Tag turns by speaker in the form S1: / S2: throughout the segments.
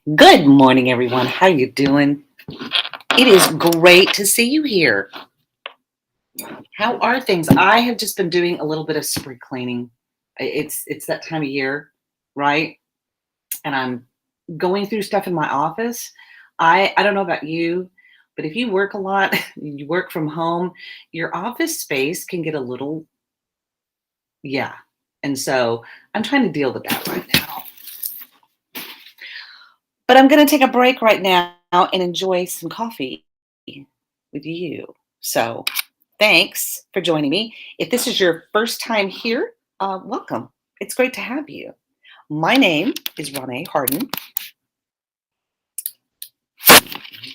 S1: Good morning, everyone. How you doing? It is great to see you here. How are things? I have just been doing a little bit of spring cleaning. It's that time of year, right? And I'm going through stuff in my office. I don't know about you, but if you work a lot, you work from home, your office space can get a little, yeah. And so I'm trying to deal with that right now. But I'm going to take a break right now and enjoy some coffee with you. So thanks for joining me. If this is your first time here, welcome. It's great to have you. My name is Renee Harden.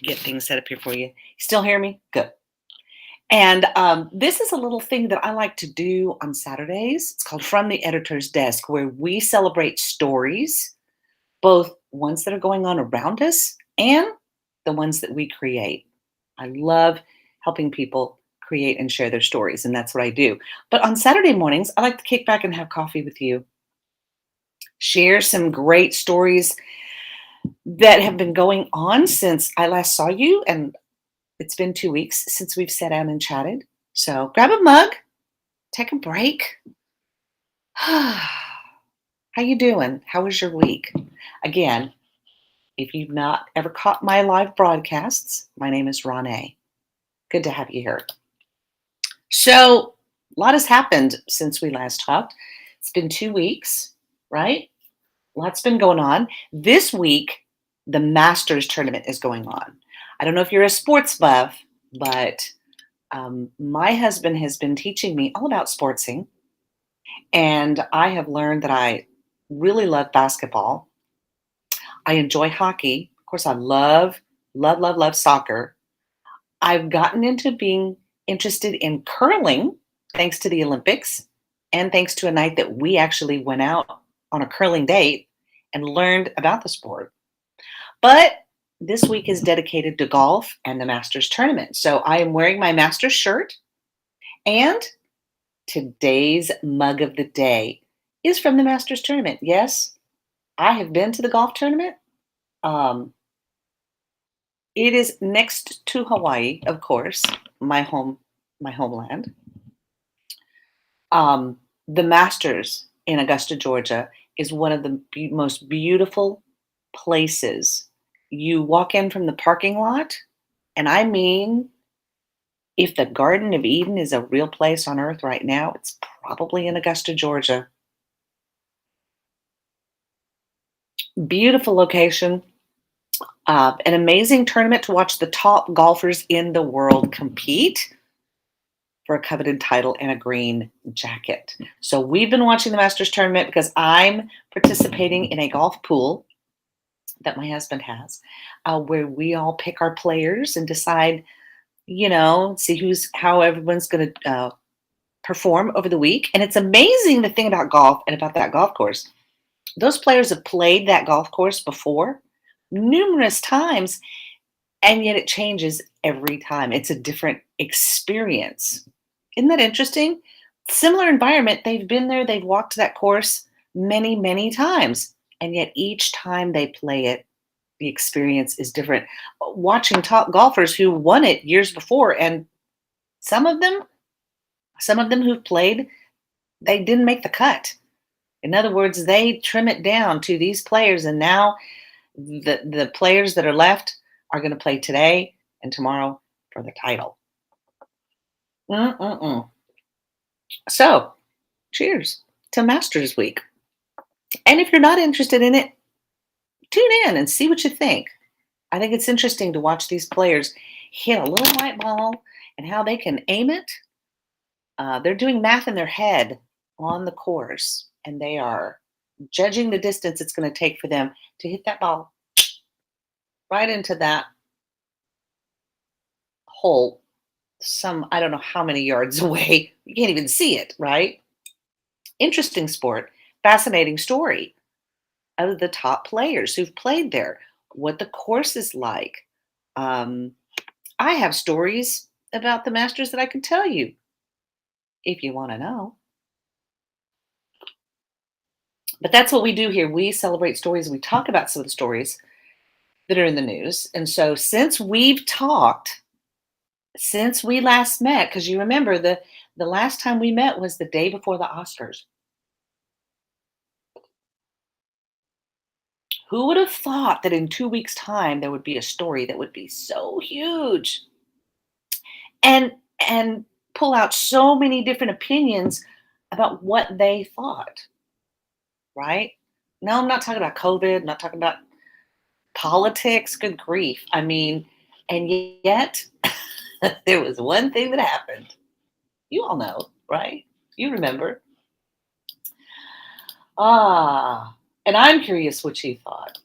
S1: Get things set up here for you. Still hear me? Good. And this is a little thing that I like to do on Saturdays. It's called From the Editor's Desk, where we celebrate stories, both ones that are going on around us and the ones that we create. I love helping people create and share their stories, and that's what I do. But on Saturday mornings, I like to kick back and have coffee with you, share some great stories that have been going on since I last saw you. And it's been 2 weeks since we've sat down and chatted. So grab a mug, take a break. How you doing? How was your week? Again, if you've not ever caught my live broadcasts, my name is Renee. Good to have you here. So, a lot has happened since we last talked. It's been 2 weeks, right? Lots been going on. This week, the Masters tournament is going on. I don't know if you're a sports buff, but my husband has been teaching me all about sportsing, and I have learned that I really love basketball. I enjoy hockey. Of course, I love soccer. I've gotten into being interested in curling thanks to the Olympics and thanks to a night that we actually went out on a curling date and learned about the sport. But this week is dedicated to golf and the Masters tournament. So I am wearing my Masters shirt, and today's mug of the day is from the Masters tournament. Yes, I have been to the golf tournament. Um, it is next to Hawaii, of course, my homeland. The Masters in Augusta, Georgia, is one of the most beautiful places. You walk in from the parking lot, and I mean, if the Garden of Eden is a real place on earth right now, it's probably in Augusta, Georgia. Beautiful location, an amazing tournament to watch the top golfers in the world compete for a coveted title and a green jacket. So we've been watching the Masters tournament because I'm participating in a golf pool that my husband has, where we all pick our players and decide, see how everyone's going to perform over the week. And it's amazing the thing about golf and about that golf course. Those players have played that golf course before numerous times, and yet it changes every time. It's a different experience. Isn't that interesting? Similar environment. They've been there, they've walked that course many, many times. And yet each time they play it, the experience is different. Watching top golfers who won it years before, and some of them, who've played, they didn't make the cut. In other words, they trim it down to these players, and now the players that are left are going to play today and tomorrow for the title. Mm-mm-mm. So, cheers to Masters Week. And if you're not interested in it, tune in and see what you think. I think it's interesting to watch these players hit a little white ball and how they can aim it. They're doing math in their head on the course, and they are judging the distance it's going to take for them to hit that ball right into that hole, I don't know how many yards away. You can't even see it, right? Interesting sport, fascinating story of the top players who've played there, what the course is like. Um, I have stories about the Masters that I can tell you if you want to know. But that's what we do here. We celebrate stories. We talk about some of the stories that are in the news. And so since we've talked, since we last met, because you remember the last time we met was the day before the Oscars. Who would have thought that in 2 weeks' time there would be a story that would be so huge and and pull out so many different opinions about what they thought, right? No, I'm not talking about COVID, I'm not talking about politics, good grief. I mean, and yet there was one thing that happened. You all know, right? You remember. Ah, and I'm curious what you thought.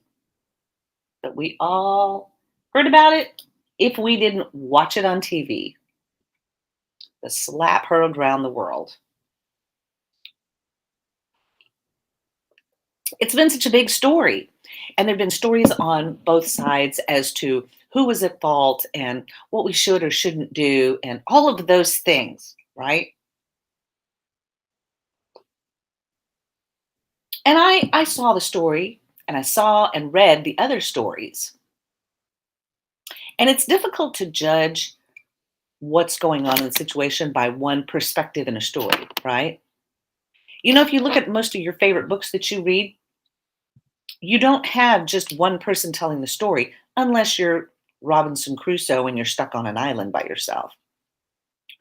S1: But we all heard about it if we didn't watch it on TV. The slap hurled around the world. It's been such a big story. And there have been stories on both sides as to who was at fault and what we should or shouldn't do, and all of those things, right? And I saw the story and I saw and read the other stories. And it's difficult to judge what's going on in the situation by one perspective in a story, right? If you look at most of your favorite books that you read, you don't have just one person telling the story unless you're Robinson Crusoe and you're stuck on an island by yourself.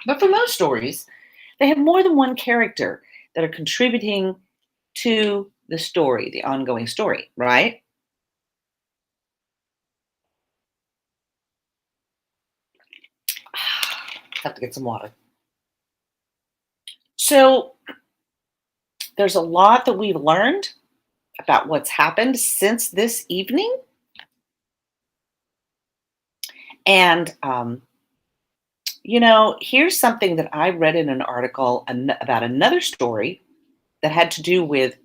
S1: But for most stories, they have more than one character that are contributing to the story, the ongoing story, right? Have to get some water. So there's a lot that we've learned about what's happened since this evening. And, here's something that I read in an article about another story that had to do with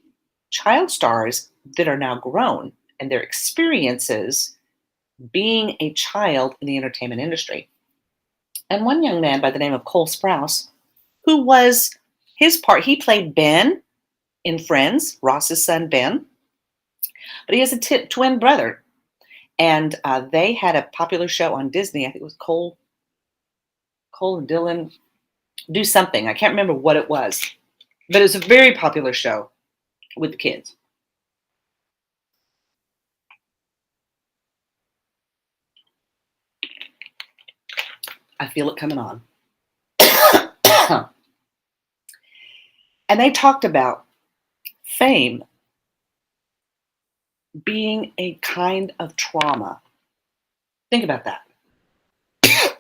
S1: child stars that are now grown and their experiences being a child in the entertainment industry. And one young man by the name of Cole Sprouse, who was he played Ben in Friends, Ross's son Ben, but he has a twin brother. And they had a popular show on Disney. I think it was Cole and Dylan do something. I can't remember what it was, but it was a very popular show with the kids. I feel it coming on. And they talked about fame being a kind of trauma. Think about that.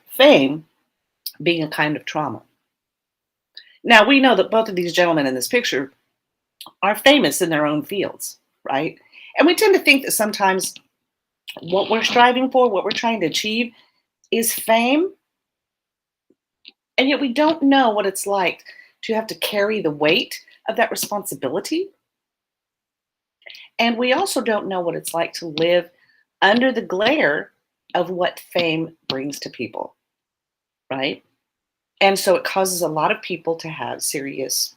S1: Fame being a kind of trauma. Now, we know that both of these gentlemen in this picture are famous in their own fields, right? And we tend to think that sometimes what we're striving for, what we're trying to achieve, is fame. And yet we don't know what it's like to have to carry the weight of that responsibility. And we also don't know what it's like to live under the glare of what fame brings to people, right? And so it causes a lot of people to have serious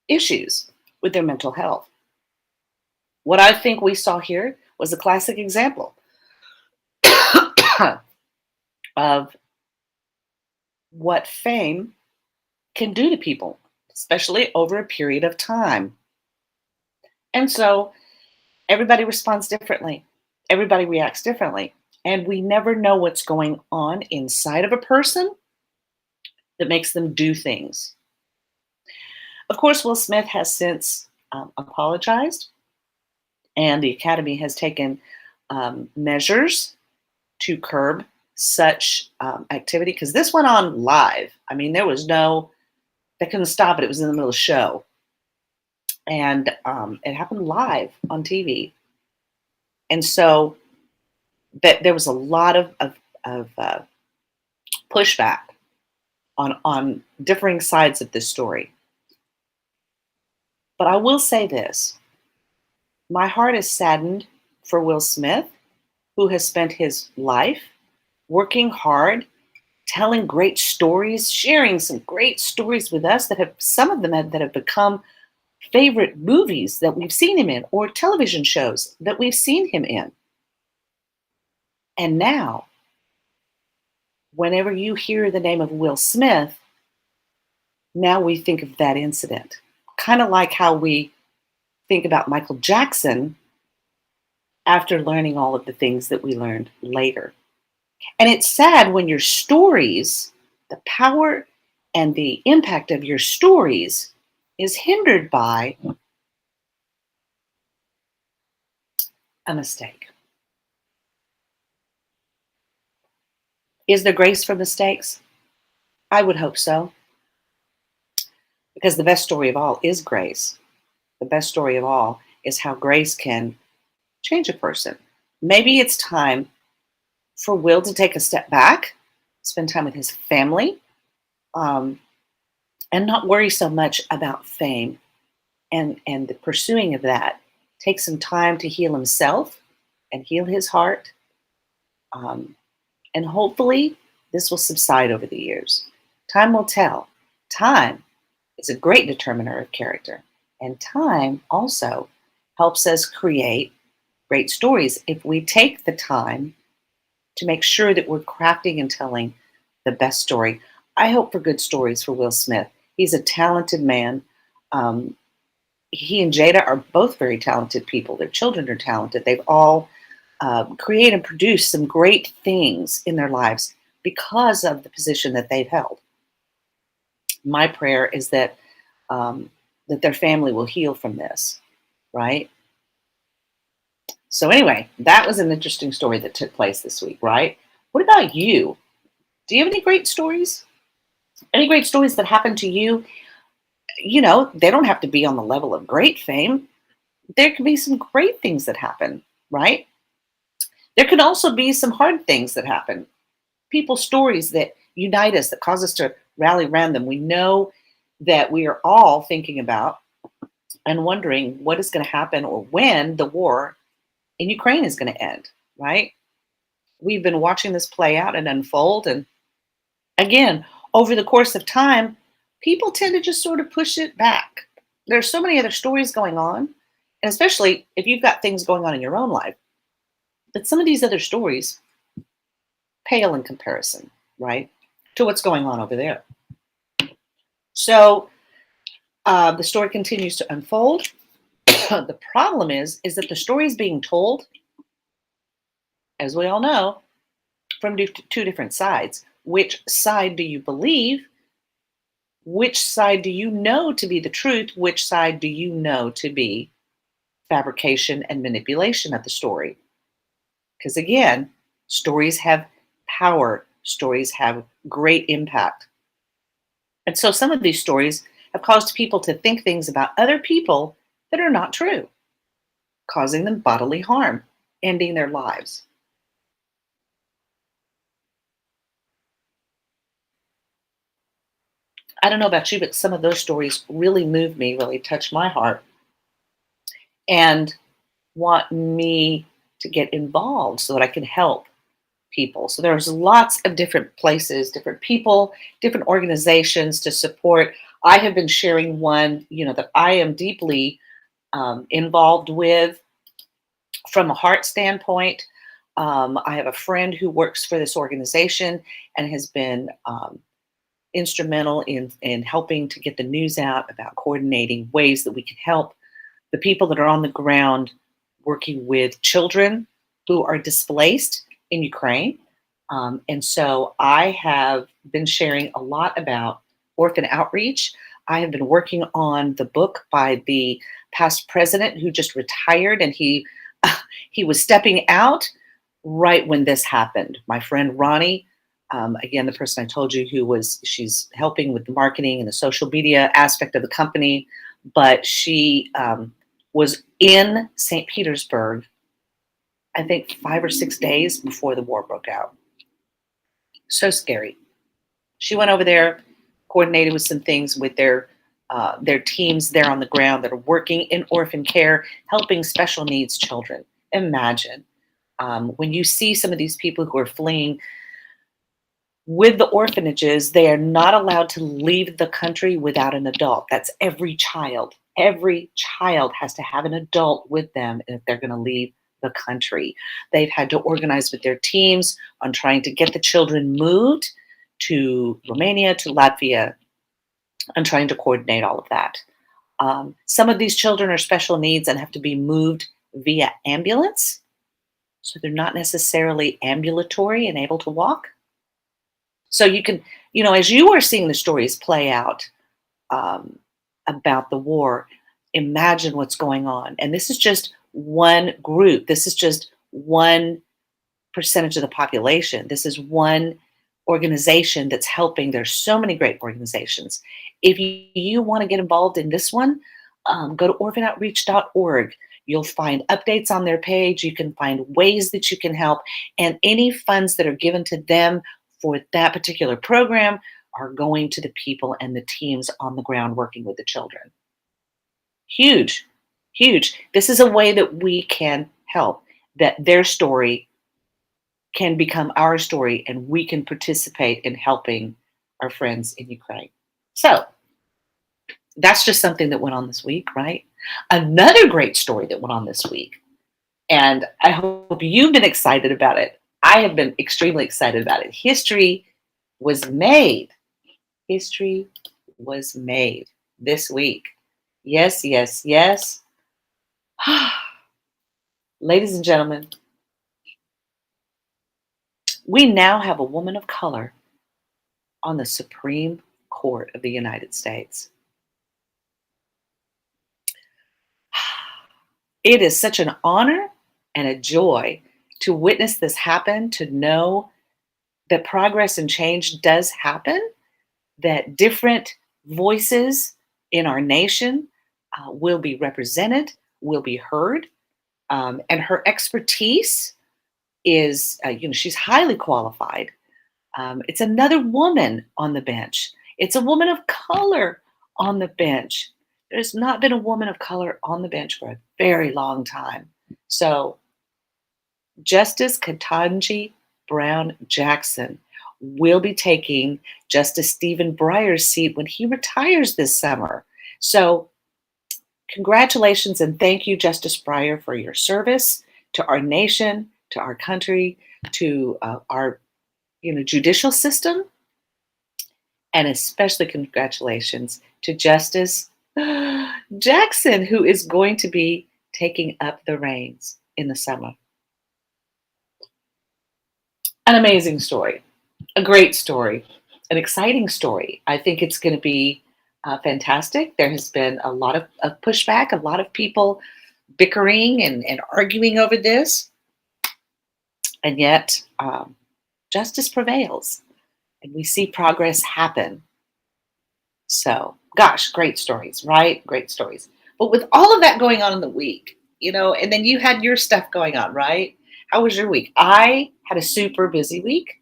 S1: issues with their mental health. What I think we saw here was a classic example of what fame can do to people, especially over a period of time. And so everybody responds differently. Everybody reacts differently. And we never know what's going on inside of a person that makes them do things. Of course, Will Smith has since apologized, and the Academy has taken measures to curb such activity, because this went on live. I mean, they couldn't stop it. It was in the middle of the show. And it happened live on TV. And so there was a lot of pushback on differing sides of this story. But I will say this. My heart is saddened for Will Smith, who has spent his life working hard, telling great stories, sharing some great stories with us that some of them that have become favorite movies that we've seen him in, or television shows that we've seen him in. And now, whenever you hear the name of Will Smith, now we think of that incident. Kind of like how we think about Michael Jackson after learning all of the things that we learned later. And it's sad when your stories, the power and the impact of your stories is hindered by a mistake. Is there grace for mistakes? I would hope so, because the best story of all is grace. The best story of all is how grace can change a person. Maybe it's time for Will to take a step back, spend time with his family, um, and not worry so much about fame and the pursuing of that. Take some time to heal himself and heal his heart. Um, and hopefully, this will subside over the years. Time will tell. Time is a great determiner of character. And time also helps us create great stories if we take the time to make sure that we're crafting and telling the best story. I hope for good stories for Will Smith. He's a talented man. Um, he and Jada are both very talented people. Their children are talented. They've all created and produced some great things in their lives because of the position that they've held. My prayer is um, that their family will heal from this, right? So anyway, that was an interesting story that took place this week, right? What about you? Do you have any great stories? Any great stories that happened to you? You know, they don't have to be on the level of great fame. There can be some great things that happen, right? There can also be some hard things that happen. People's stories that unite us, that cause us to rally around them. We know that we are all thinking about and wondering what is going to happen or when the war in Ukraine is going to end, right? We've been watching this play out and unfold. And again, over the course of time, people tend to just sort of push it back. There's so many other stories going on, and especially if you've got things going on in your own life, that some of these other stories pale in comparison, right, to what's going on over there. So the story continues to unfold. The problem is that the story is being told, as we all know, from two different sides. Which side do you believe? Which side do you know to be the truth? Which side do you know to be fabrication and manipulation of the story? Because again, stories have power, stories have great impact. And so some of these stories have caused people to think things about other people that are not true, causing them bodily harm, ending their lives. I don't know about you, but some of those stories really move me, really touch my heart, and want me to get involved so that I can help people. So there's lots of different places, different people, different organizations to support. I have been sharing one, that I am deeply involved with from a heart standpoint. I have a friend who works for this organization and has been instrumental in helping to get the news out about coordinating ways that we can help the people that are on the ground working with children who are displaced in Ukraine. And so I have been sharing a lot about orphan outreach. I have been working on the book by the past president who just retired, and he was stepping out right when this happened. My friend Ronnie, again, the person I told you she's helping with the marketing and the social media aspect of the company, but she was in St. Petersburg, I think 5 or 6 days before the war broke out. So scary. She went over there, coordinated with some things with their teams there on the ground that are working in orphan care, helping special needs children. Imagine when you see some of these people who are fleeing with the orphanages, they are not allowed to leave the country without an adult. That's every child. Every child has to have an adult with them if they're going to leave the country. They've had to organize with their teams on trying to get the children moved to Romania, to Latvia, and trying to coordinate all of that. Some of these children are special needs and have to be moved via ambulance. So they're not necessarily ambulatory and able to walk. So you can, as you are seeing the stories play out um, about the war, imagine what's going on. And this is just one group. This is just one percentage of the population. This is one organization that's helping. There's so many great organizations. If you want to get involved in this one, go to orphanoutreach.org. You'll find updates on their page. You can find ways that you can help. And any funds that are given to them for that particular program are going to the people and the teams on the ground working with the children. Huge, huge. This is a way that we can help, that their story can become our story and we can participate in helping our friends in Ukraine. So that's just something that went on this week, right? Another great story that went on this week, and I hope you've been excited about it. I have been extremely excited about it. History was made. History was made this week. Yes, yes, yes. Ladies and gentlemen, we now have a woman of color on the Supreme Court of the United States. It is such an honor and a joy to witness this happen, to know that progress and change does happen, that different voices in our nation will be represented, will be heard, and her expertise is, she's highly qualified. It's another woman on the bench. It's a woman of color on the bench. There's not been a woman of color on the bench for a very long time. So, Justice Ketanji Brown Jackson will be taking Justice Stephen Breyer's seat when he retires this summer. So, congratulations and thank you, Justice Breyer, for your service to our nation, to our country, to our judicial system, and especially congratulations to Justice Jackson, who is going to be taking up the reins in the summer. An amazing story, a great story, an exciting story. I think it's going to be fantastic. There has been a lot of pushback, a lot of people bickering and arguing over this, and yet justice prevails, and we see progress happen. So, gosh, great stories, right? Great stories. But with all of that going on in the week, and then you had your stuff going on, right? How was your week? I had a super busy week.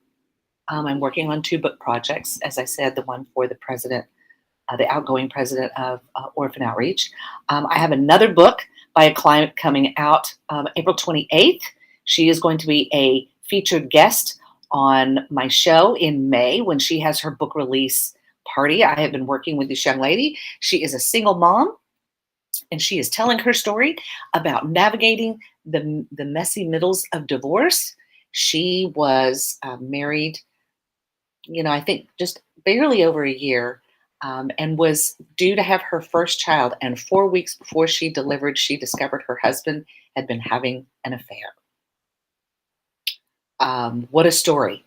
S1: I'm working on 2 book projects. As I said, the one for the president, the outgoing president of Orphan Outreach. I have another book by a client coming out April 28th. She is going to be a featured guest on my show in May when she has her book release party. I have been working with this young lady. She is a single mom, and she is telling her story about navigating the messy middles of divorce. She was married, I think just barely over a year, and was due to have her first child. And 4 weeks before she delivered, she discovered her husband had been having an affair. What a story.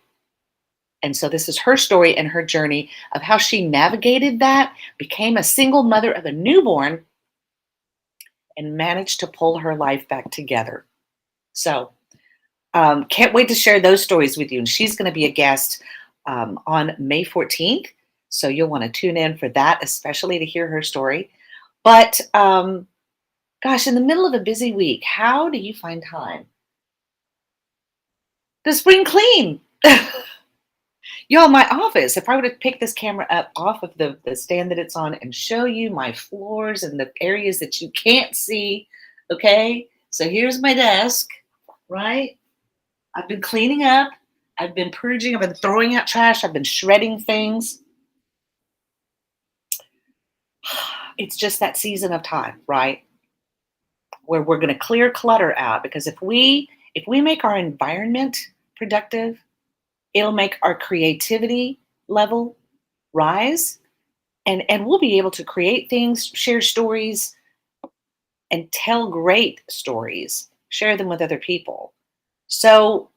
S1: And so this is her story and her journey of how she navigated that, became a single mother of a newborn, and managed to pull her life back together. So can't wait to share those stories with you. And she's going to be a guest on May 14th. So you'll want to tune in for that, especially to hear her story. But gosh, in the middle of a busy week, how do you find time to spring clean? Y'all, my office, if I were to pick this camera up off of the stand that it's on and show you my floors and the areas that you can't see, okay? So here's my desk, right? I've been cleaning up. I've been purging. I've been throwing out trash. I've been shredding things. It's just that season of time, right? where we're going to clear clutter out, because if we make our environment productive, it'll make our creativity level rise, and we'll be able to create things, share stories, and tell great stories, share them with other people. So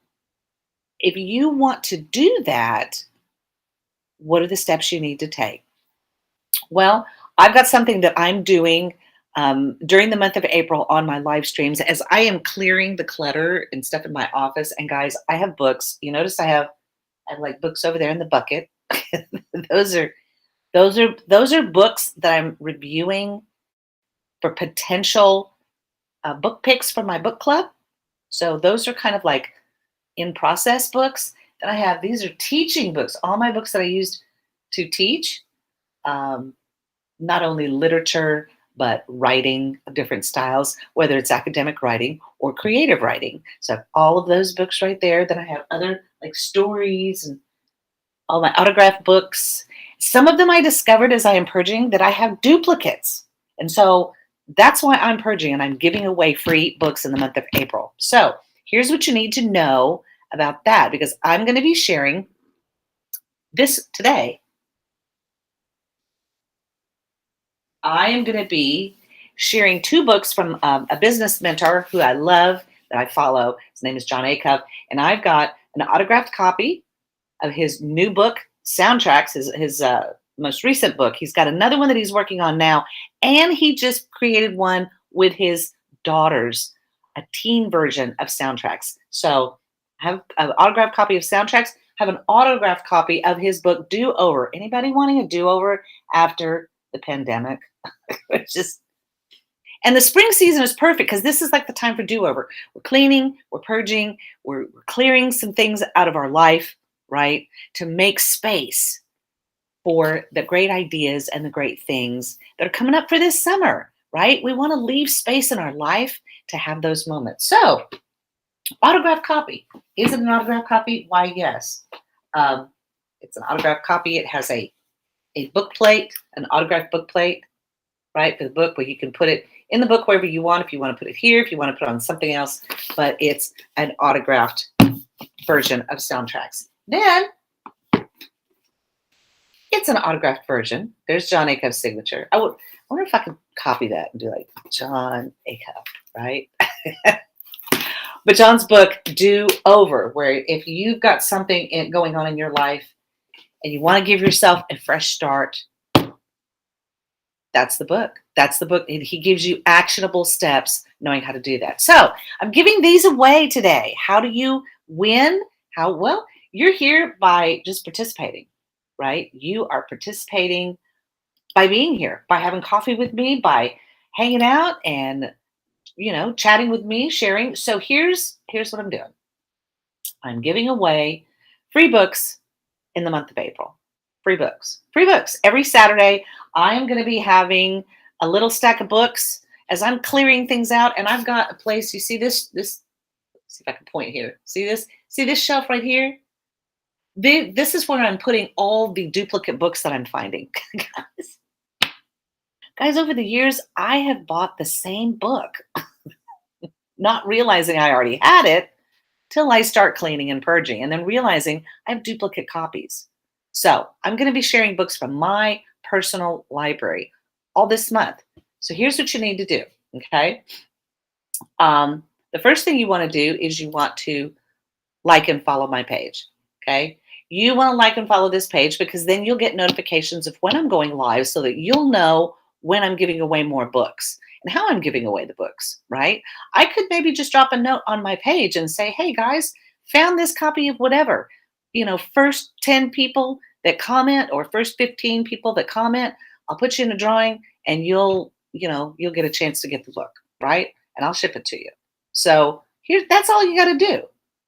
S1: if you want to do that, what are the steps you need to take? Well, I've got something that I'm doing during the month of April on my live streams as I am clearing the clutter and stuff in my office. And guys, I have books. You notice I have like books over there in the bucket. those are those are books that I'm reviewing for potential book picks for my book club. So those are kind of like in process books. Then I have, these are teaching books, all my books that I used to teach. Um, Not only literature, but writing of different styles, whether it's academic writing or creative writing. So all of those books right there. Then I have other like stories and all my autographed books. Some of them I discovered as I am purging that I have duplicates. And so that's why I'm purging and I'm giving away free books in the month of April. So here's what you need to know about that, because I'm going to be sharing this today. I am going to be sharing two books from a business mentor who I love, that I follow. His name is John Acuff. And I've got an autographed copy of his new book, Soundtracks, his most recent book. He's got another one that he's working on now. And he just created one with his daughters, a teen version of Soundtracks. So I have an autographed copy of Soundtracks, have an autographed copy of his book, Do Over. Anybody wanting a do over after the pandemic? It's just, and the spring season is perfect because this is like the time for do over. We're cleaning, we're purging, we're clearing some things out of our life, right? To make space for the great ideas and the great things that are coming up for this summer, right? We want to leave space in our life to have those moments. So, autographed copy. Is it an autographed copy? Why, yes. Um, it's an autographed copy. It has a book plate, an autographed book plate, right, for the book, where you can put it in the book wherever you want. If you want to put it here, if you want to put it on something else, but it's an autographed version of Soundtracks. Then it's an autographed version. There's John Acuff's signature. I wonder if I could copy that and do like John Acuff, right? But John's book, Do Over, where if you've got something going on in your life and you want to give yourself a fresh start, that's the book. That's the book. And he gives you actionable steps knowing how to do that. So I'm giving these away today. How do you win? How? Well, you're here by just participating, right? You are participating by being here, by having coffee with me, by hanging out and, chatting with me, sharing. So here's what I'm doing. I'm giving away free books in the month of April. Free books. Free books. Every Saturday, I am going to be having a little stack of books as I'm clearing things out. And I've got a place, you see this, see if I can point here. See this shelf right here? This is where I'm putting all the duplicate books that I'm finding. Guys, over the years, I have bought the same book, not realizing I already had it till I start cleaning and purging, and then realizing I have duplicate copies. So I'm going to be sharing books from my personal library all this month. So here's what you need to do. Okay. The first thing you want to do is you want to like and follow my page. Okay. You want to like and follow this page because then you'll get notifications of when I'm going live so that you'll know when I'm giving away more books and how I'm giving away the books, right? I could maybe just drop a note on my page and say, hey guys, found this copy of whatever. First 10 people that comment or first 15 people that comment, I'll put you in a drawing and you'll get a chance to get the book, right? And I'll ship it to you. So that's all you got to do.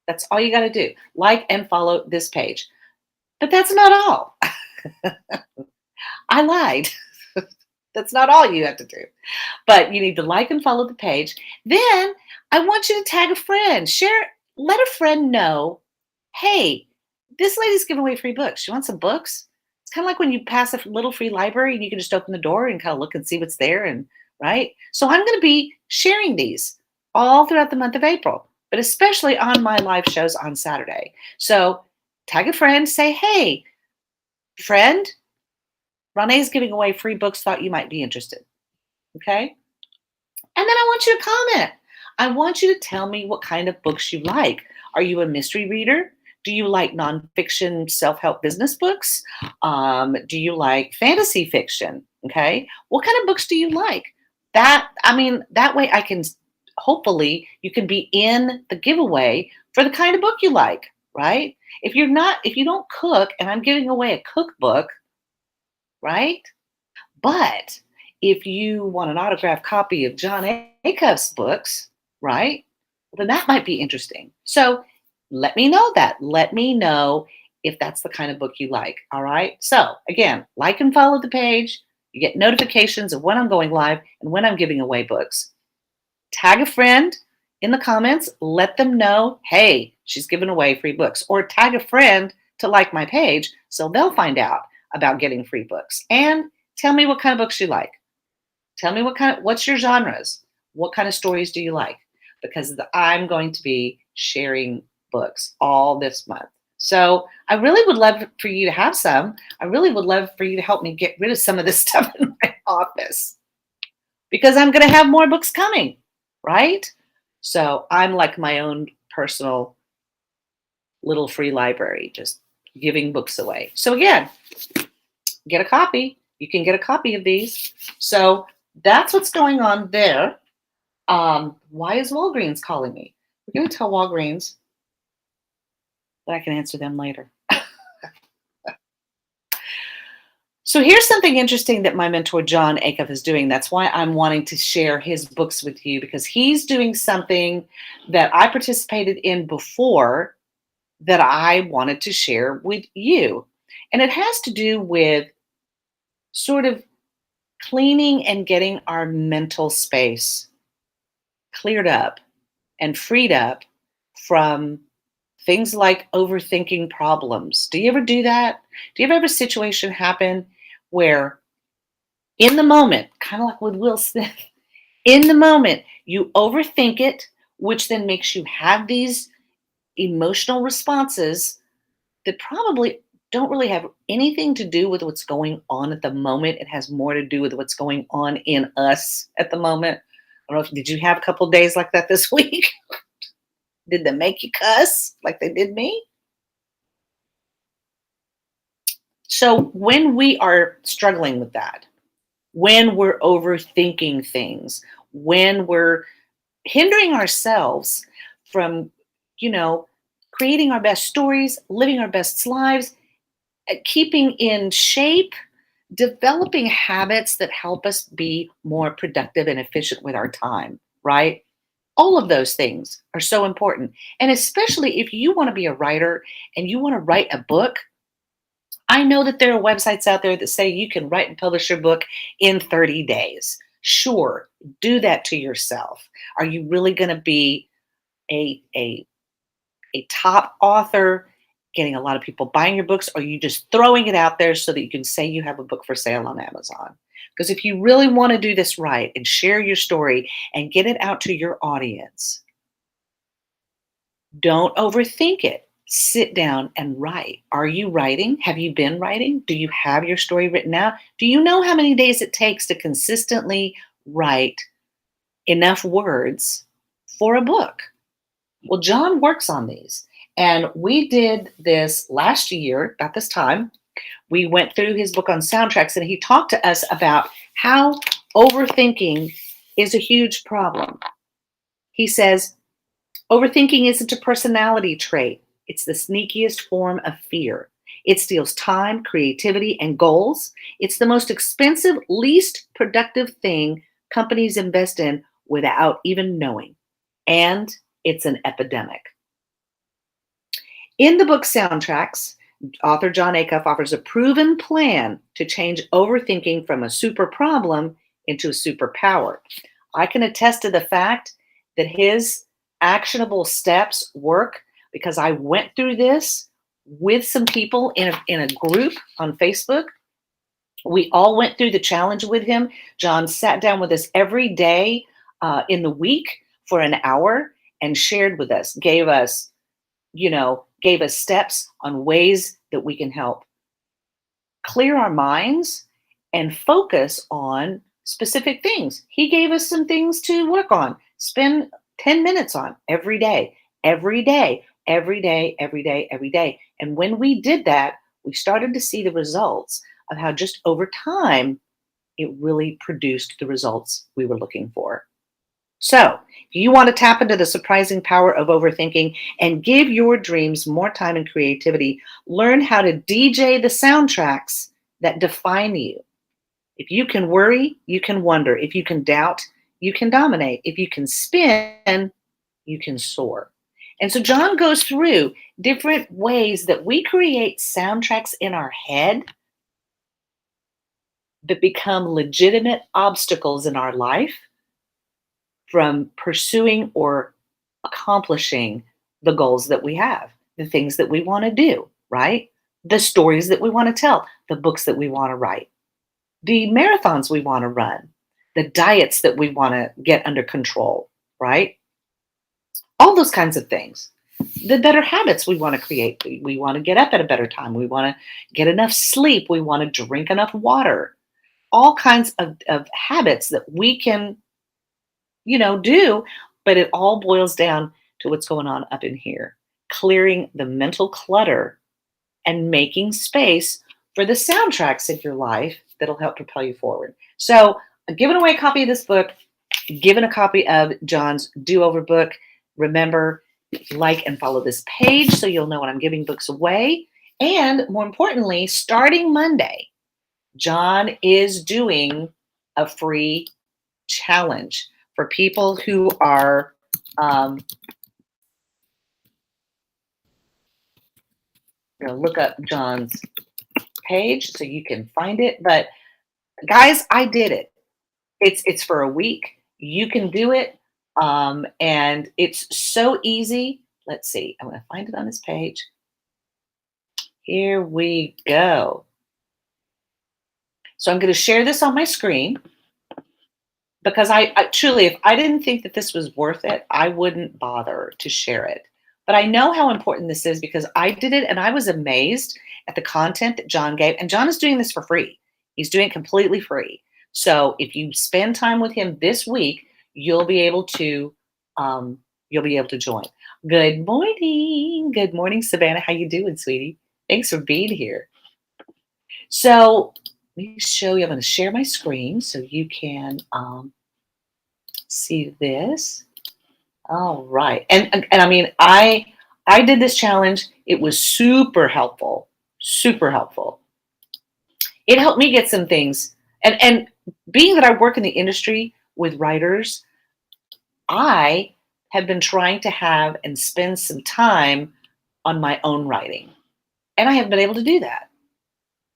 S1: That's all you got to do. Like and follow this page. But that's not all. I lied. That's not all you have to do. But you need to like and follow the page. Then I want you to tag a friend. Let a friend know, hey, this lady's giving away free books. You want some books? It's kind of like when you pass a little free library and you can just open the door and kind of look and see what's there and right? So I'm going to be sharing these all throughout the month of April, but especially on my live shows on Saturday. So tag a friend, say, hey, friend, Renee's giving away free books, thought you might be interested. Okay. And then I want you to comment. I want you to tell me what kind of books you like. Are you a mystery reader? Do you like nonfiction self help business books? Do you like fantasy fiction? Okay. What kind of books do you like? That way I can hopefully you can be in the giveaway for the kind of book you like, right? If you don't cook and I'm giving away a cookbook, right? But if you want an autographed copy of John Acuff's books, right, then that might be interesting. So let me know that. Let me know if that's the kind of book you like. All right. So again, like and follow the page. You get notifications of when I'm going live and when I'm giving away books. Tag a friend in the comments. Let them know, hey, she's giving away free books. Or tag a friend to like my page so they'll find out about getting free books. And tell me what kind of books you like. Tell me what's your genres? What kind of stories do you like? Because I'm going to be sharing books all this month. So I really would love for you to have some. I really would love for you to help me get rid of some of this stuff in my office because I'm going to have more books coming, right? So I'm like my own personal little free library, just giving books away. So again, get a copy. You can get a copy of these. So that's what's going on there. Why is Walgreens calling me? We're going to tell Walgreens that I can answer them later. So here's something interesting that my mentor John Acuff is doing. That's why I'm wanting to share his books with you because he's doing something that I participated in before that I wanted to share with you. And it has to do with sort of cleaning and getting our mental space cleared up and freed up from things like overthinking problems. Do you ever do that? Do you ever have a situation happen where in the moment, kind of like with Will Smith, in the moment, you overthink it, which then makes you have these emotional responses that probably don't really have anything to do with what's going on at the moment. It has more to do with what's going on in us at the moment. I don't know did you have a couple days like that this week? Did they make you cuss like they did me? So when we are struggling with that, when we're overthinking things, when we're hindering ourselves from, you know, creating our best stories, living our best lives, keeping in shape, developing habits that help us be more productive and efficient with our time, right? All of those things are so important. And especially if you want to be a writer and you want to write a book, I know that there are websites out there that say you can write and publish your book in 30 days. Sure, do that to yourself. Are you really going to be a, a, a top author, getting a lot of people buying your books, or are you just throwing it out there so that you can say you have a book for sale on Amazon? Because if you really want to do this right and share your story and get it out to your audience, don't overthink it. Sit down and write. Are you writing? Have you been writing? Do you have your story written out? Do you know how many days it takes to consistently write enough words for a book? Well, John works on these. And we did this last year, about this time. We went through his book on soundtracks, and he talked to us about how overthinking is a huge problem. He says, overthinking isn't a personality trait, it's the sneakiest form of fear. It steals time, creativity, and goals. It's the most expensive, least productive thing companies invest in without even knowing. And it's an epidemic. In the book Soundtracks, author John Acuff offers a proven plan to change overthinking from a super problem into a superpower. I can attest to the fact that his actionable steps work because I went through this with some people in a group on Facebook We all went through the challenge with him. John sat down with us every day in the week for an hour and shared with us, gave us steps on ways that we can help clear our minds and focus on specific things. He gave us some things to work on, spend 10 minutes on every day, every day, every day, every day, every day. And when we did that, we started to see the results of how just over time it really produced the results we were looking for. So, if you want to tap into the surprising power of overthinking and give your dreams more time and creativity, learn how to DJ the soundtracks that define you. If you can worry, you can wonder. If you can doubt, you can dominate. If you can spin, you can soar. And so John goes through different ways that we create soundtracks in our head that become legitimate obstacles in our life from pursuing or accomplishing the goals that we have, the things that we want to do, right? The stories that we want to tell, the books that we want to write, the marathons we want to run, the diets that we want to get under control, right? All those kinds of things. The better habits we want to create. We want to get up at a better time. We want to get enough sleep. We want to drink enough water. All kinds of habits that we can do, but it all boils down to what's going on up in here. Clearing the mental clutter and making space for the soundtracks in your life that'll help propel you forward. So, I'm giving away a copy of this book, giving a copy of John's Do-Over book. Remember, like and follow this page so you'll know when I'm giving books away. And more importantly, starting Monday, John is doing a free challenge for people who are look up John's page so you can find it. But guys, I did it. It's for a week. You can do it, and it's so easy. Let's see. I'm going to find it on his page. Here we go. So I'm going to share this on my screen because I truly, if I didn't think that this was worth it, I wouldn't bother to share it. But I know how important this is because I did it and I was amazed at the content that John gave. And John is doing this for free. He's doing it completely free. So if you spend time with him this week, you'll be able to join. Good morning. Good morning, Savannah. How you doing, sweetie? Thanks for being here. So let me show you. I'm going to share my screen so you can see this. All right. And I mean, I did this challenge. It was super helpful. Super helpful. It helped me get some things. And being that I work in the industry with writers, I have been trying to have and spend some time on my own writing. And I haven't been able to do that.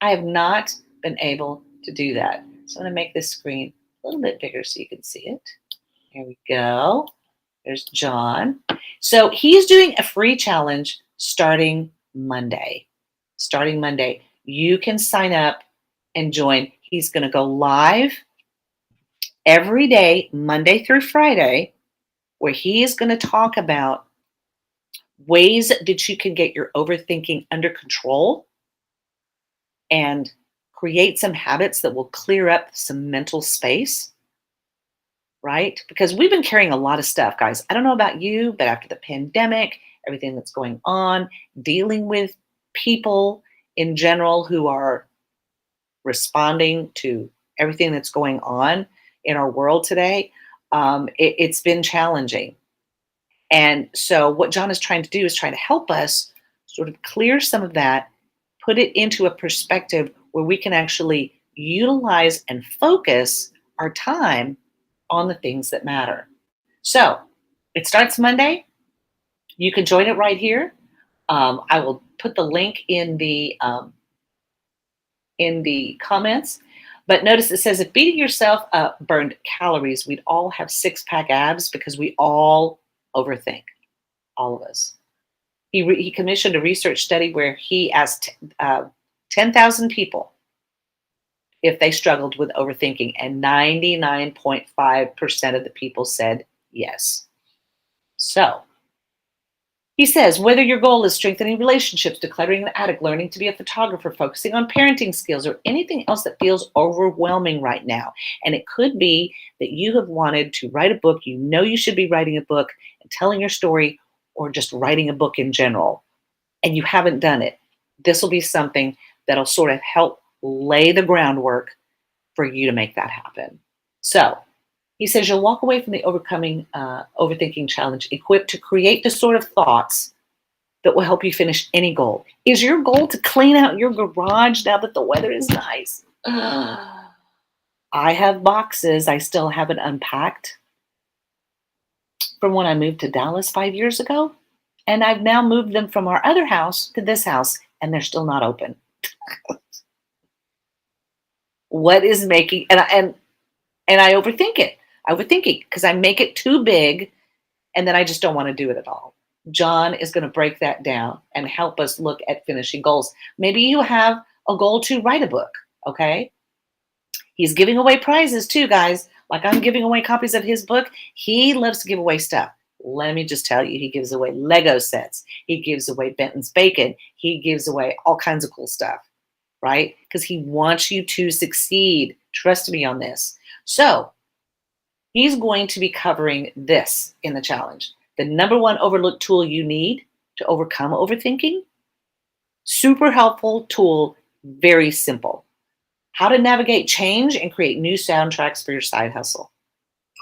S1: I have not been able to do that. So I'm going to make this screen a little bit bigger so you can see it. Here we go. There's John. So he's doing a free challenge starting Monday. Starting Monday. You can sign up and join. He's going to go live every day, Monday through Friday, where he is going to talk about ways that you can get your overthinking under control and create some habits that will clear up some mental space, right? Because we've been carrying a lot of stuff, guys. I don't know about you, but after the pandemic, everything that's going on, dealing with people in general who are responding to everything that's going on in our world today, it's been challenging. And so what John is trying to do is try to help us sort of clear some of that, put it into a perspective where we can actually utilize and focus our time on the things that matter. So it starts Monday. You can join it right here. I will put the link in the comments. But notice it says if beating yourself up burned calories, we'd all have six-pack abs because we all overthink, all of us. He commissioned a research study where he asked 10,000 people if they struggled with overthinking, and 99.5% of the people said yes. So, he says, whether your goal is strengthening relationships, decluttering an attic, learning to be a photographer, focusing on parenting skills, or anything else that feels overwhelming right now. And it could be that you have wanted to write a book, you know you should be writing a book and telling your story, or just writing a book in general, and you haven't done it. This will be something that'll sort of help lay the groundwork for you to make that happen. So, he says you'll walk away from the overcoming overthinking challenge equipped to create the sort of thoughts that will help you finish any goal. Is your goal to clean out your garage now that the weather is nice? I have boxes I still haven't unpacked from when I moved to Dallas 5 years ago. And I've now moved them from our other house to this house, and they're still not open. What is making and I overthink it. I overthink it because I make it too big, and then I just don't want to do it at all. John is going to break that down and help us look at finishing goals. Maybe you have a goal to write a book, okay? He's giving away prizes too, guys. Like I'm giving away copies of his book. He loves to give away stuff. Let me just tell you, he gives away Lego sets. He gives away Benton's bacon. He gives away all kinds of cool stuff, right? Because he wants you to succeed. Trust me on this. So he's going to be covering this in the challenge. The number one overlooked tool you need to overcome overthinking. Super helpful tool, very simple. How to navigate change and create new soundtracks for your side hustle.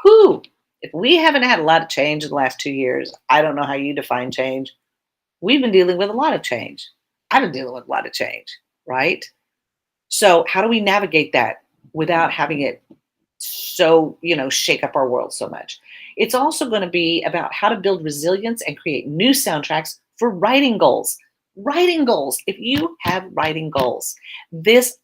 S1: Whew, if we haven't had a lot of change in the last 2 years, I don't know how you define change. We've been dealing with a lot of change. I've been dealing with a lot of change, right? So how do we navigate that without having it so, shake up our world so much? It's also going to be about how to build resilience and create new soundtracks for writing goals. Writing goals. If you have writing goals, this,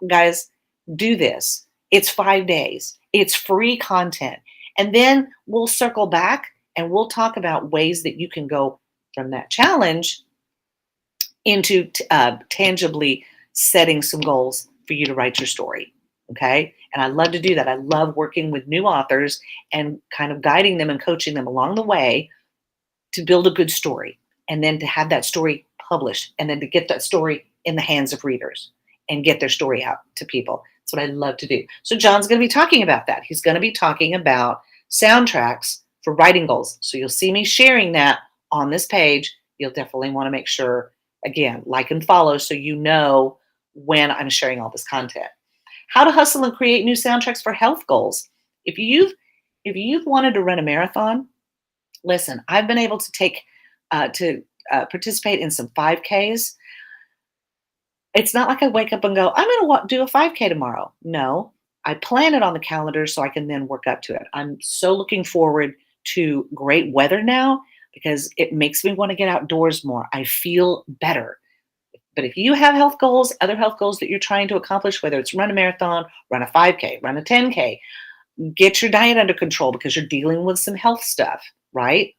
S1: guys, do this. It's 5 days. It's free content. And then we'll circle back and we'll talk about ways that you can go from that challenge into tangibly setting some goals for you to write your story. Okay. And I love to do that. I love working with new authors and kind of guiding them and coaching them along the way to build a good story, and then to have that story published, and then to get that story in the hands of readers and get their story out to people. That's what I love to do. So John's going to be talking about that. He's going to be talking about soundtracks for writing goals. So you'll see me sharing that on this page. You'll definitely want to make sure, again, like and follow so you know when I'm sharing all this content. How to hustle and create new soundtracks for health goals. If you've wanted to run a marathon, listen, I've been able to participate in some 5Ks. It's not like I wake up and go, I'm going to do a 5K tomorrow. No, I plan it on the calendar so I can then work up to it. I'm so looking forward to great weather now because it makes me want to get outdoors more. I feel better. But if you have health goals, other health goals that you're trying to accomplish, whether it's run a marathon, run a 5K, run a 10K, get your diet under control because you're dealing with some health stuff, right?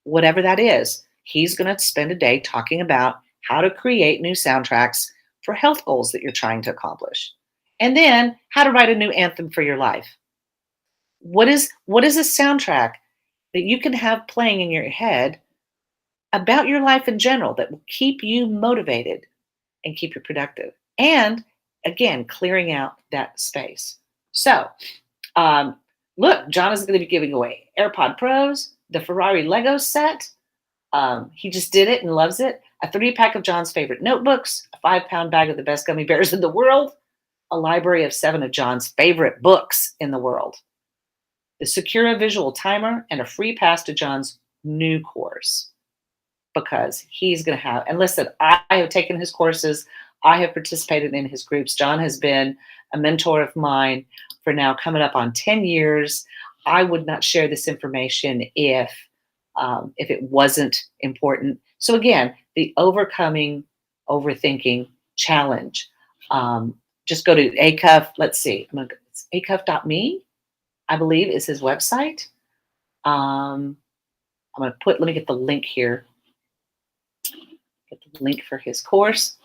S1: Whatever that is, he's going to spend a day talking about how to create new soundtracks for health goals that you're trying to accomplish. And then how to write a new anthem for your life. What is a soundtrack that you can have playing in your head about your life in general that will keep you motivated and keep you productive? And again, clearing out that space. So, look, John is going to be giving away AirPod Pros, the Ferrari Lego set. He just did it and loves it. A 3-pack of John's favorite notebooks, a 5-pound bag of the best gummy bears in the world, a library of 7 of John's favorite books in the world, the Secura visual timer, and a free pass to John's new course. Because he's going to have, and listen, I have taken his courses. I have participated in his groups. John has been a mentor of mine for now coming up on 10 years. I would not share this information if it wasn't important. So again, the overcoming overthinking challenge. Just go to ACUF. Let's see. It's acuff.me, I believe, is his website. I'm going to let me get the link here. Get the link for his course.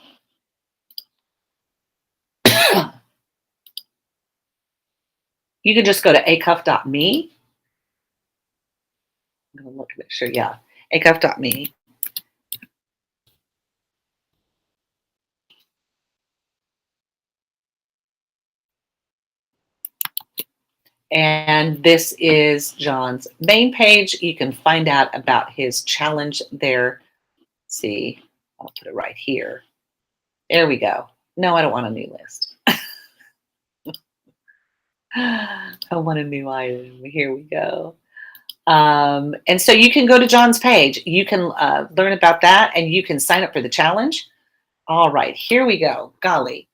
S1: You can just go to acuff.me. I'm going to look to make sure. Yeah, acuff.me. And this is John's main page. You can find out about his challenge there. Let's see, I'll put it right here. There we go. No, I don't want a new list. I want a new item. Here we go. And so you can go to John's page. You can learn about that and you can sign up for the challenge. All right, here we go. Golly.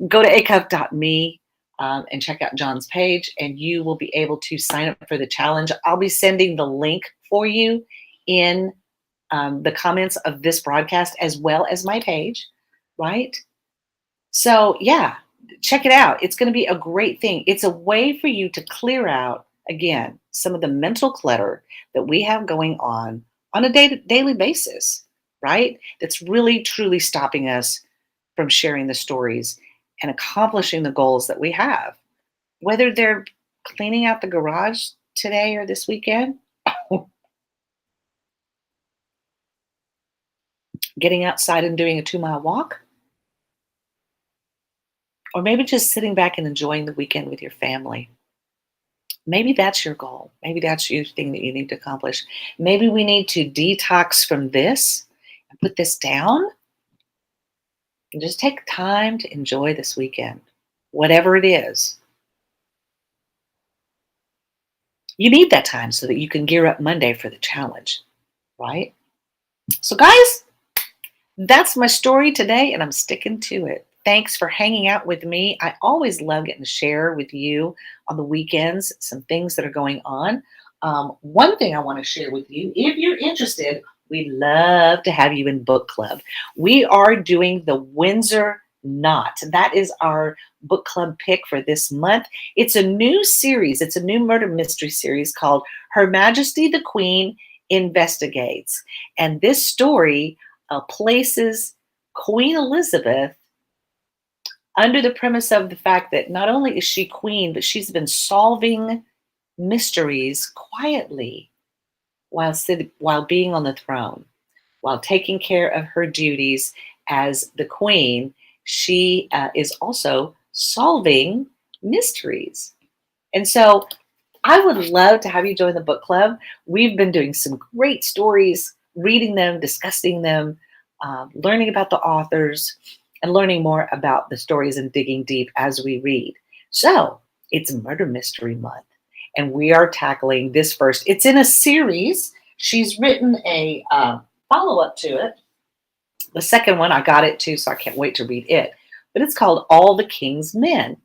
S1: Go to acuff.me and check out John's page, and you will be able to sign up for the challenge. I'll be sending the link for you in the comments of this broadcast as well as my page, right? So, yeah, check it out. It's going to be a great thing. It's a way for you to clear out, again, some of the mental clutter that we have going on a daily basis, right? That's really, truly stopping us from sharing the stories and accomplishing the goals that we have, whether they're cleaning out the garage today or this weekend, getting outside and doing a 2-mile walk, or maybe just sitting back and enjoying the weekend with your family. Maybe that's your goal. Maybe that's your thing that you need to accomplish. Maybe we need to detox from this and put this down and just take time to enjoy this weekend, whatever it is. You need that time so that you can gear up Monday for the challenge, right? So, guys, that's my story today, and I'm sticking to it. Thanks for hanging out with me. I always love getting to share with you on the weekends some things that are going on. One thing I want to share with you, if you're interested, we'd love to have you in book club. We are doing the Windsor Knot. That is our book club pick for this month. It's a new series. It's a new murder mystery series called Her Majesty the Queen Investigates. And this story places Queen Elizabeth under the premise of the fact that not only is she queen, but she's been solving mysteries quietly while being on the throne, while taking care of her duties as the queen. She is also solving mysteries. And so I would love to have you join the book club. We've been doing some great stories, reading them, discussing them, learning about the authors, and learning more about the stories and digging deep as we read. So it's Murder Mystery Month, and we are tackling this first. It's in a series. She's written a follow-up to it. The second one, I got it too, so I can't wait to read it. But it's called All the King's Men.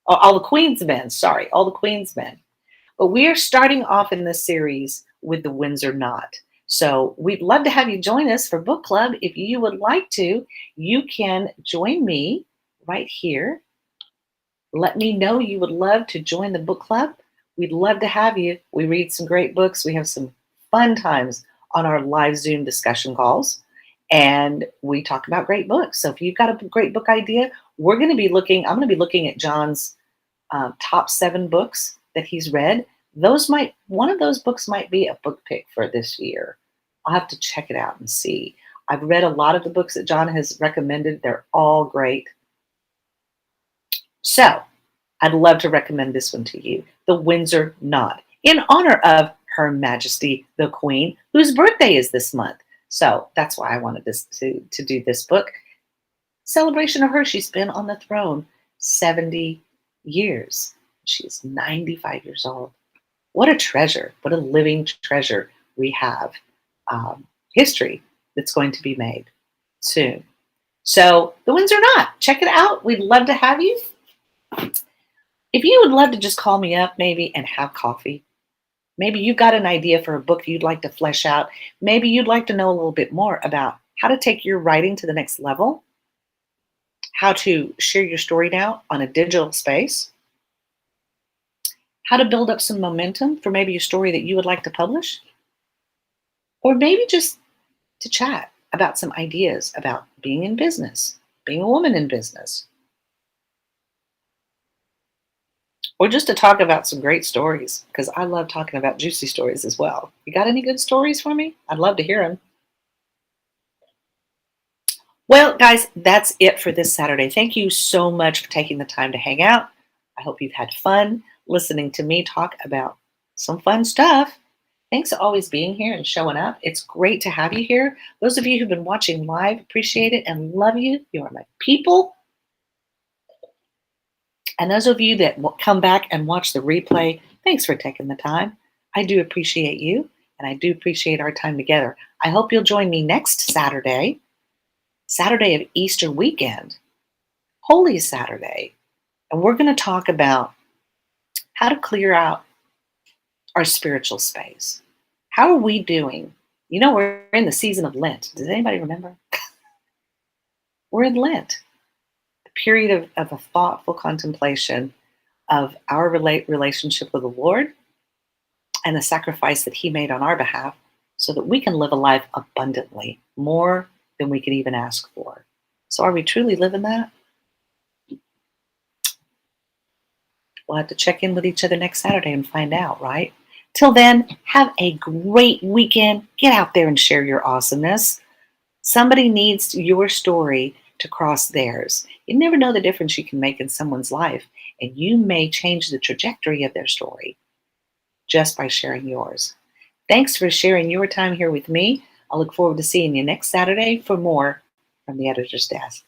S1: All the Queen's Men, sorry, All the Queen's Men. But we are starting off in this series with the Windsor Knot. So we'd love to have you join us for book club. If you would like to, you can join me right here. Let me know you would love to join the book club. We'd love to have you. We read some great books. We have some fun times on our live Zoom discussion calls, and we talk about great books. So if you've got a great book idea, I'm going to be looking at John's top 7 books that he's read. One of those books might be a book pick for this year. I'll have to check it out and see. I've read a lot of the books that John has recommended. They're all great. So I'd love to recommend this one to you, The Windsor Knot, in honor of Her Majesty the Queen, whose birthday is this month. So that's why I wanted to do this book. Celebration of her. She's been on the throne 70 years. She's 95 years old. What a treasure. What a living treasure we have. History that's going to be made soon. So The Windsor Knot. Check it out. We'd love to have you. If you would love to just call me up maybe and have coffee, maybe you've got an idea for a book you'd like to flesh out. Maybe you'd like to know a little bit more about how to take your writing to the next level, how to share your story now on a digital space, how to build up some momentum for maybe a story that you would like to publish, or maybe just to chat about some ideas about being in business, being a woman in business. or just to talk about some great stories because I love talking about juicy stories as well. You got any good stories for me? I'd love to hear them. Well, guys, that's it for this Saturday. Thank you so much for taking the time to hang out. I hope you've had fun listening to me talk about some fun stuff. Thanks for always being here and showing up. It's great to have you here. Those of you who've been watching live, appreciate it and love you. You are my people. And those of you that come back and watch the replay, thanks for taking the time. I do appreciate you and I do appreciate our time together. I hope you'll join me next Saturday, Saturday of Easter weekend, Holy Saturday. And we're going to talk about how to clear out our spiritual space. How are we doing? You know, we're in the season of Lent. Does anybody remember? We're in Lent, a period of a thoughtful contemplation of our relationship with the Lord and the sacrifice that He made on our behalf so that we can live a life abundantly, more than we can even ask for. So, are we truly living that? We'll have to check in with each other next Saturday and find out, right? Till then, have a great weekend. Get out there and share your awesomeness. Somebody needs your story to cross theirs. You never know the difference you can make in someone's life, and you may change the trajectory of their story just by sharing yours. Thanks for sharing your time here with me. I look forward to seeing you next Saturday for more from the editor's desk.